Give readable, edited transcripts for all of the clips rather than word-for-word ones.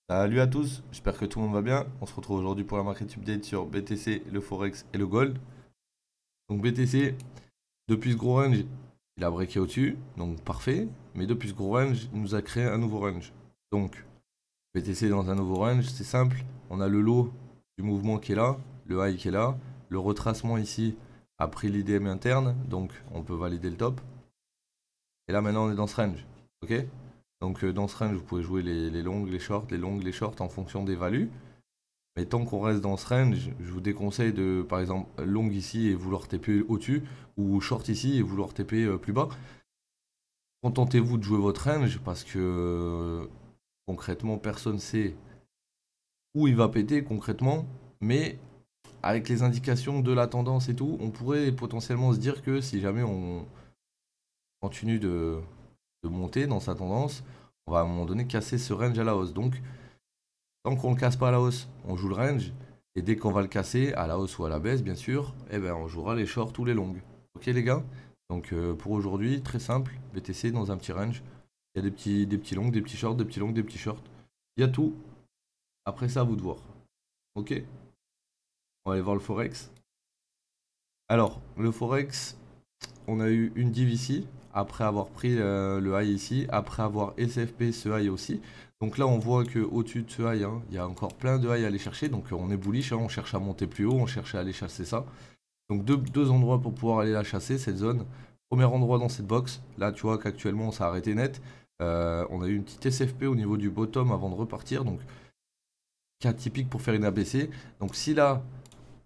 Salut à tous, j'espère que tout le monde va bien. On se retrouve aujourd'hui pour la market update sur BTC, le Forex et le Gold. Donc BTC, depuis ce gros range, il a breaké au-dessus, donc parfait. Mais depuis ce gros range, il nous a créé un nouveau range. Donc BTC dans un nouveau range, c'est simple. On a le low du mouvement qui est là, le high qui est là. Le retracement ici a pris l'IDM interne, donc on peut valider le top. Et là maintenant on est dans ce range, ok? Donc dans ce range, vous pouvez jouer les longues, les shorts, les longues, les shorts en fonction des values. Mais tant qu'on reste dans ce range, je vous déconseille de, par exemple, long ici et vouloir TP au-dessus, ou short ici et vouloir TP plus bas. Contentez-vous de jouer votre range parce que concrètement, personne ne sait où il va péter concrètement. Mais avec les indications de la tendance et tout, on pourrait potentiellement se dire que si jamais on continue de monter dans sa tendance, on va à un moment donné casser ce range à la hausse. Donc, tant qu'on ne le casse pas à la hausse, on joue le range. Et dès qu'on va le casser, à la hausse ou à la baisse, bien sûr, eh ben, on jouera les shorts ou les longues. Ok les gars? Donc pour aujourd'hui, très simple, BTC dans un petit range. Il y a des petits longs, des petits shorts, des petits longs, des petits shorts. Il y a tout. Après ça, à vous de voir. Ok? On va aller voir le Forex. Alors, le Forex, on a eu une div ici, après avoir pris le high ici, après avoir SFP ce high aussi. Donc là on voit que au-dessus de ce high, hein, il y a encore plein de high à aller chercher. Donc on est bullish, hein, on cherche à monter plus haut, on cherche à aller chasser ça. Donc deux endroits pour pouvoir aller la chasser, cette zone. Premier endroit dans cette box, là tu vois qu'actuellement ça a arrêté net. On a eu une petite SFP au niveau du bottom avant de repartir. Donc cas typique pour faire une ABC. Donc si là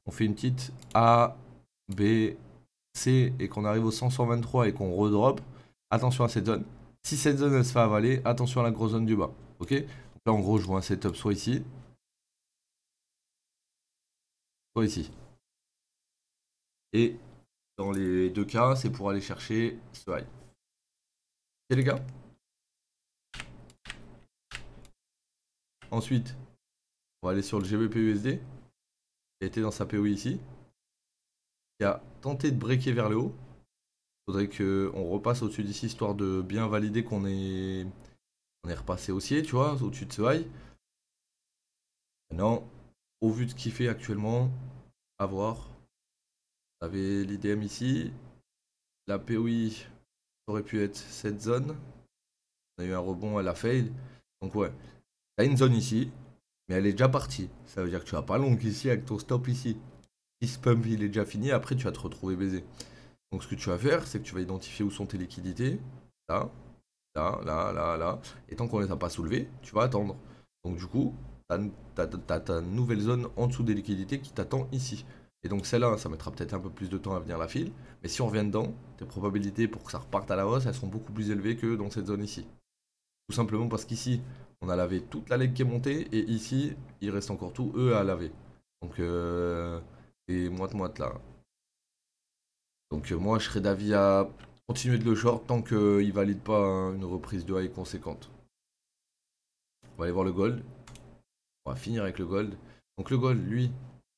on fait une petite A, B, C et qu'on arrive au 123 et qu'on redrop, attention à cette zone. Si cette zone elle se fait avaler, attention à la grosse zone du bas. Ok? Donc là en gros je vois un setup soit ici, soit ici. Et dans les deux cas, c'est pour aller chercher ce high. Ok les gars? Ensuite, on va aller sur le GBP USD. Qui a été dans sa PO ici. Qui a tenté de breaker vers le haut. Faudrait qu'on repasse au-dessus d'ici histoire de bien valider on est repassé haussier, tu vois, au-dessus de ce high. Maintenant, au vu de ce qu'il fait actuellement, à voir. Vous avez l'IDM ici. La POI aurait pu être cette zone. On a eu un rebond, elle a fail. Donc ouais, t'as une zone ici, mais elle est déjà partie. Ça veut dire que tu vas pas long ici avec ton stop ici. Si ce pump il est déjà fini, après tu vas te retrouver baisé. Donc ce que tu vas faire, c'est que tu vas identifier où sont tes liquidités. Là, là. Et tant qu'on les a pas soulevées, tu vas attendre. Donc du coup, t'as ta nouvelle zone en dessous des liquidités qui t'attend ici. Et donc celle-là, ça mettra peut-être un peu plus de temps à venir la file. Mais si on revient dedans, tes probabilités pour que ça reparte à la hausse, elles sont beaucoup plus élevées que dans cette zone ici. Tout simplement parce qu'ici, on a lavé toute la leg qui est montée. Et ici, il reste encore tout, eux, à laver. Donc, c'est moite-moite là. Donc moi, je serais d'avis à continuer de le short tant qu'il valide pas une reprise de high conséquente. On va aller voir le gold. On va finir avec le gold. Donc le gold, lui,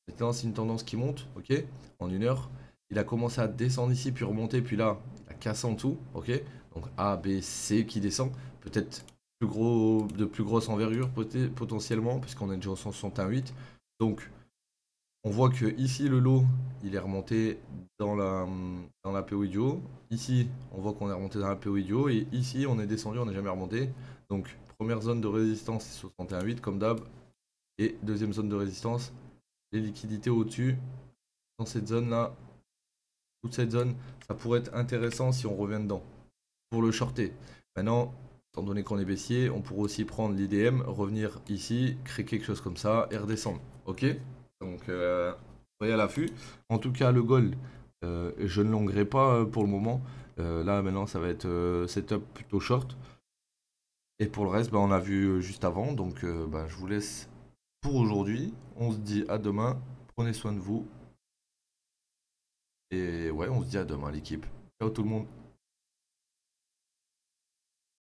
c'est une tendance qui monte, ok, en une heure. Il a commencé à descendre ici, puis remonter, puis là, il a cassé en dessous, ok. Donc A, B, C qui descend. Peut-être de plus grosse envergure potentiellement, puisqu'on est déjà au 168. Donc on voit que ici le lot il est remonté dans la PO idiot. Ici on voit qu'on est remonté dans la PO idiot. Et ici on est descendu, on n'est jamais remonté. Donc première zone de résistance c'est 61,8 comme d'hab. Et deuxième zone de résistance, les liquidités au-dessus. Dans cette zone là, toute cette zone, ça pourrait être intéressant si on revient dedans. Pour le shorter. Maintenant, étant donné qu'on est baissier, on pourrait aussi prendre l'IDM, revenir ici, créer quelque chose comme ça et redescendre. Ok? Donc, soyez à l'affût. En tout cas, le gold, je ne longuerai pas pour le moment. Là, maintenant, ça va être setup plutôt short. Et pour le reste, bah, on a vu juste avant. Donc, bah, je vous laisse pour aujourd'hui. On se dit à demain. Prenez soin de vous. Et ouais, on se dit à demain, l'équipe. Ciao tout le monde.